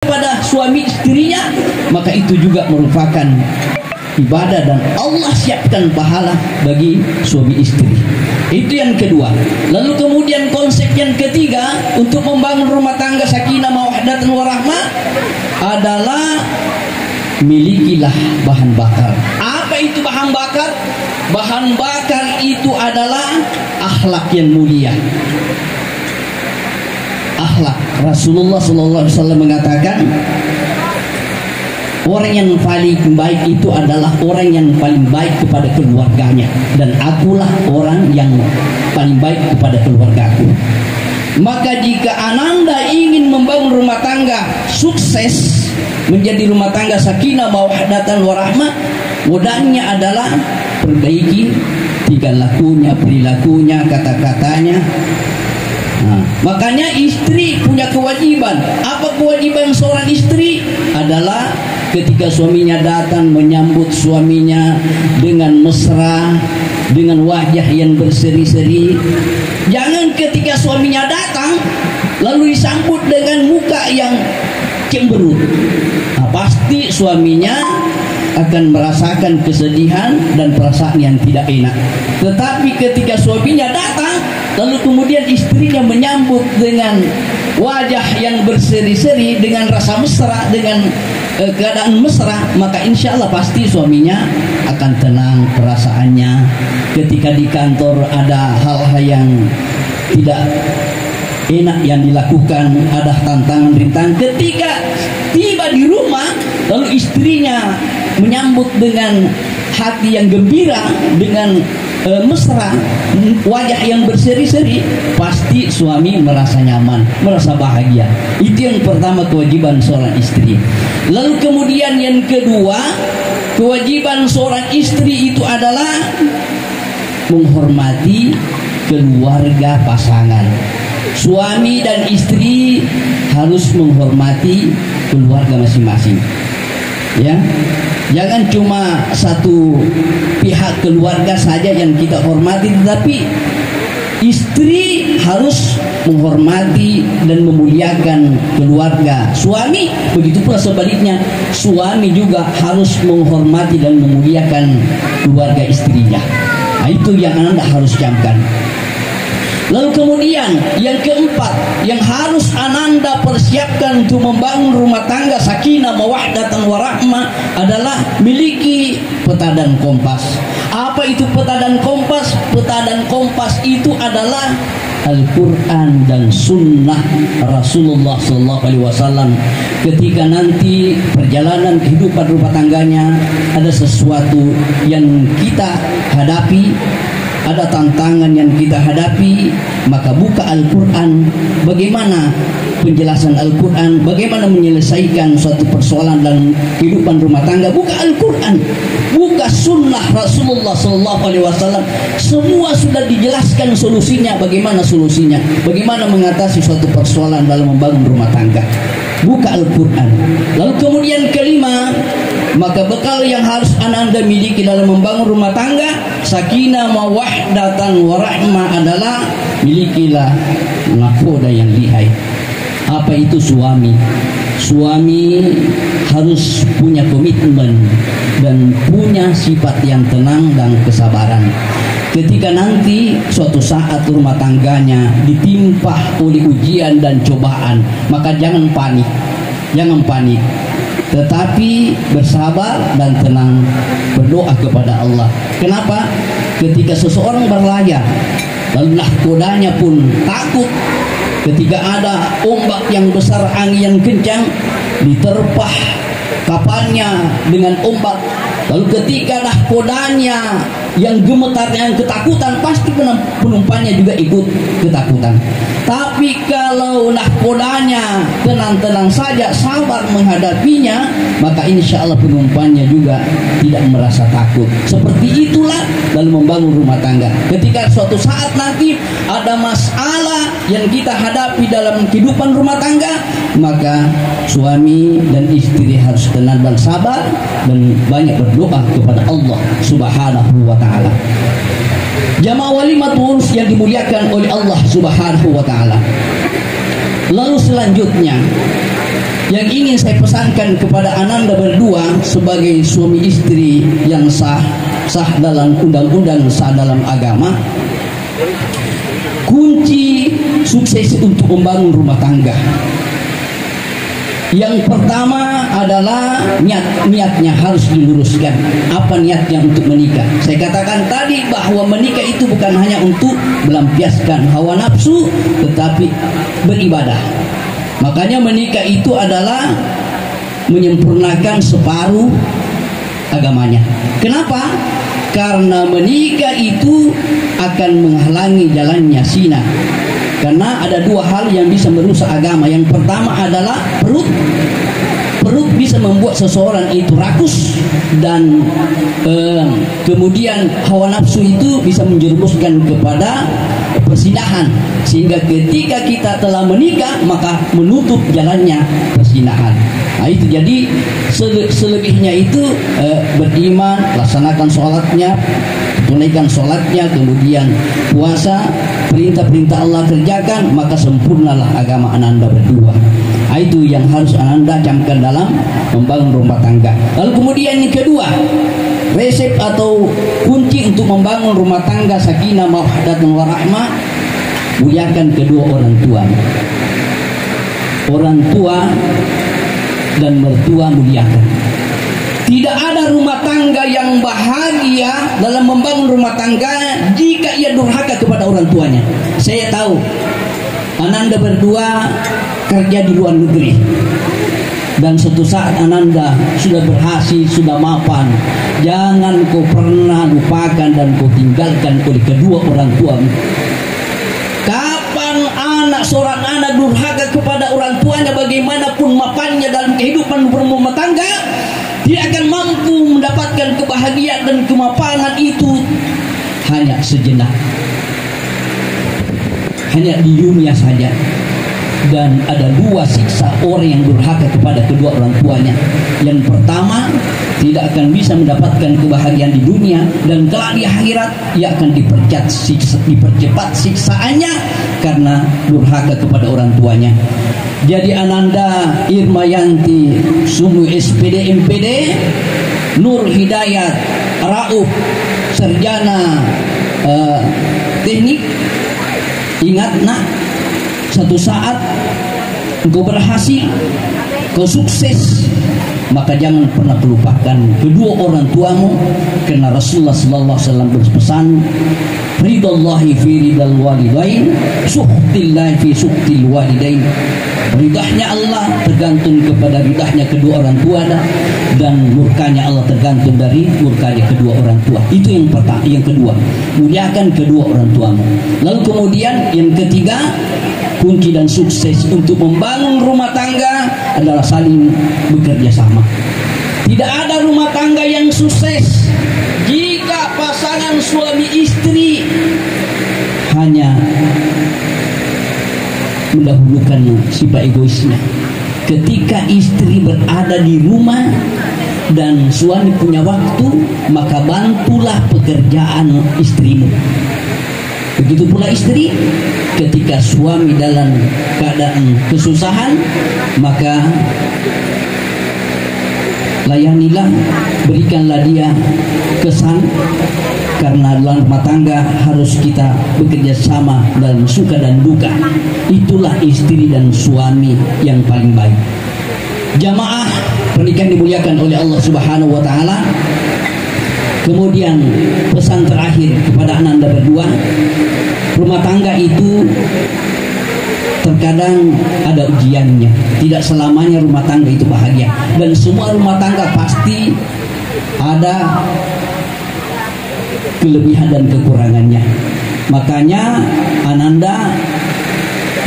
kepada suami istrinya, maka itu juga merupakan ibadah dan Allah siapkan pahala bagi suami istri. Itu yang kedua. Lalu kemudian konsep yang ketiga untuk membangun rumah tangga sakinah mawaddatan warahmah adalah milikilah bahan bakar. Apa itu bahan bakar? Bahan bakar itu adalah akhlak yang mulia. Akhlak. Rasulullah SAW mengatakan, orang yang paling baik itu adalah orang yang paling baik kepada keluarganya, dan akulah orang yang paling baik kepada keluargaku. Maka jika Ananda ingin membangun rumah tangga sukses, menjadi rumah tangga sakinah mawaddatan warahmah, modalnya adalah perbaiki tingkah lakunya, perilakunya, kata-katanya. Nah, makanya istri punya kewajiban. Apa kewajiban seorang istri? Adalah ketika suaminya datang menyambut suaminya dengan mesra, dengan wajah yang berseri-seri. Jangan ketika suaminya datang lalu disambut dengan muka yang cemberut. Nah, pasti suaminya akan merasakan kesedihan dan perasaan yang tidak enak. Tetapi ketika suaminya datang lalu kemudian istrinya menyambut dengan wajah yang berseri-seri, dengan rasa mesra, dengan keadaan mesra, maka insya Allah pasti suaminya akan tenang perasaannya. Ketika di kantor ada hal-hal yang tidak enak yang dilakukan, ada tantangan rintangan, ketika tiba di rumah lalu istrinya menyambut dengan hati yang gembira, dengan mesra, wajah yang berseri-seri, pasti suami merasa nyaman, merasa bahagia. Itu yang pertama, kewajiban seorang istri. Lalu kemudian yang kedua, kewajiban seorang istri itu adalah menghormati keluarga pasangan. Suami dan istri harus menghormati keluarga masing-masing. Ya, jangan cuma satu pihak keluarga saja yang kita hormati, tetapi istri harus menghormati dan memuliakan keluarga suami. Begitu pula sebaliknya, suami juga harus menghormati dan memuliakan keluarga istrinya. Nah, itu yang Anda harus camkan. Lalu kemudian yang keempat yang harus Ananda persiapkan untuk membangun rumah tangga sakinah mawaddatan warahmah adalah miliki peta dan kompas. Apa itu peta dan kompas? Peta dan kompas itu adalah Al-Quran dan Sunnah Rasulullah SAW. Ketika nanti perjalanan kehidupan rumah tangganya ada sesuatu yang kita hadapi, ada tantangan yang kita hadapi, maka buka Al-Quran. Bagaimana penjelasan Al-Quran, bagaimana menyelesaikan suatu persoalan dalam kehidupan rumah tangga? Buka Al-Quran, buka Sunnah Rasulullah SAW. Semua sudah dijelaskan solusinya. Bagaimana solusinya? Bagaimana mengatasi suatu persoalan dalam membangun rumah tangga? Buka Al-Quran. Lalu kemudian kelima, maka bekal yang harus Ananda miliki dalam membangun rumah tangga sakinah mawaddatan warahmah adalah milikilah nakoda yang lihai. Apa itu suami? Suami harus punya komitmen dan punya sifat yang tenang dan kesabaran. Ketika nanti suatu saat rumah tangganya ditimpa oleh ujian dan cobaan, maka jangan panik, jangan panik, tetapi bersabar dan tenang, berdoa kepada Allah. Kenapa? Ketika seseorang berlayar lalu nahkodanya pun takut, ketika ada ombak yang besar, angin yang kencang, diterpah kapalnya dengan ombak, lalu ketika nahkodanya yang gemetar, yang ketakutan, pasti penumpangnya juga ikut ketakutan. Tapi kalau nahkodanya tenang-tenang saja, sabar menghadapinya, maka insya Allah penumpangnya juga tidak merasa takut. Seperti itulah dalam membangun rumah tangga. Ketika suatu saat nanti ada masalah yang kita hadapi dalam kehidupan rumah tangga, maka suami dan istri harus tenang dan sabar dan banyak berdoa kepada Allah Subhanahu wa ta'ala. Jamaah walimatul yang dimuliakan oleh Allah Subhanahu wa ta'ala. Lalu selanjutnya yang ingin saya pesankan kepada Ananda berdua sebagai suami istri yang sah dalam undang-undang, sah dalam agama, kunci sukses untuk membangun rumah tangga. Yang pertama adalah niatnya harus diluruskan. Apa niatnya untuk menikah? Saya katakan tadi bahwa menikah itu bukan hanya untuk melampiaskan hawa nafsu, tetapi beribadah. Makanya menikah itu adalah menyempurnakan separuh agamanya. Kenapa? Karena menikah itu akan menghalangi jalannya zina. Karena ada dua hal yang bisa merusak agama. Yang pertama adalah perut. Perut bisa membuat seseorang itu rakus, dan kemudian hawa nafsu itu bisa menjerumuskan kepada persinahan, sehingga ketika kita telah menikah maka menutup jalannya persinahan. Nah itu, jadi selebihnya itu beriman, laksanakan sholatnya, tunaikan sholatnya, kemudian puasa, perintah-perintah Allah kerjakan, maka sempurnalah agama Ananda berdua. Nah, itu yang harus Ananda camkan dalam membangun rumah tangga. Lalu kemudian yang kedua, resep atau kunci untuk membangun rumah tangga sakinah mawaddah warahmah, muliakan kedua orang tua. Orang tua dan mertua muliakan. Tidak ada rumah tangga yang bahagia dalam membangun rumah tangga jika ia durhaka kepada orang tuanya. Saya tahu Ananda berdua kerja di luar negeri, dan suatu saat Ananda sudah berhasil, sudah mapan. Jangan kau pernah lupakan dan kau tinggalkan oleh kedua orang tuamu. Kapan seorang anak durhaka kepada orang tuanya, bagaimanapun mapannya dalam kehidupan berumah tangga, dia akan mampu mendapatkan kebahagiaan dan kemapanan itu hanya sejenak, hanya di dunia saja. Dan ada dua siksa orang yang durhaka kepada kedua orang tuanya. Yang pertama, tidak akan bisa mendapatkan kebahagiaan di dunia, dan kelak di akhirat ia akan dipercepat siksaannya karena durhaka kepada orang tuanya. Jadi Ananda Irmayanti Sumu SPD MPD Nur Hidayat Rauf Sarjana Teknik, ingat nak, satu saat engkau berhasil, kau sukses, maka jangan pernah lupakan kedua orang tuamu, karena Rasulullah sallallahu alaihi wasallam berpesan, ridallahi fi ridal walidain, sukhtillahi fi sukhtil walidain. Ridahnya Allah tergantung kepada ridahnya kedua orang tua, dan murkanya Allah tergantung dari murkanya kedua orang tua. Itu yang pertama. Yang kedua, muliakan kedua orang tuamu. Lalu kemudian yang ketiga, kunci dan sukses untuk membangun rumah tangga adalah saling bekerja sama. Tidak ada rumah tangga yang sukses jika pasangan suami istri hanya mendahulukan sifat egoisnya. Ketika istri berada di rumah dan suami punya waktu, maka bantulah pekerjaan istrimu. Begitu pula istri, ketika suami dalam keadaan kesusahan, maka layanilah, berikanlah dia kesan, karena dalam rumah tangga harus kita bekerja sama dalam suka dan duka. Itulah istri dan suami yang paling baik. Jamaah pernikahan dimuliakan oleh Allah Subhanahu wa taala. Kemudian pesan terakhir kepada Ananda berdua, rumah tangga itu terkadang ada ujiannya. Tidak selamanya rumah tangga itu bahagia, dan semua rumah tangga pasti ada kelebihan dan kekurangannya. Makanya Ananda,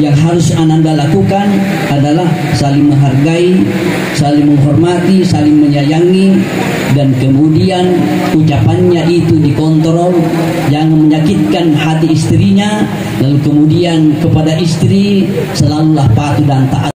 yang harus Ananda lakukan adalah saling menghargai, saling menghormati, saling menyayangi, dan kemudian ucapannya itu dikontrol, jangan menyakitkan hati istrinya. Lalu kemudian kepada istri selalulah patuh dan taat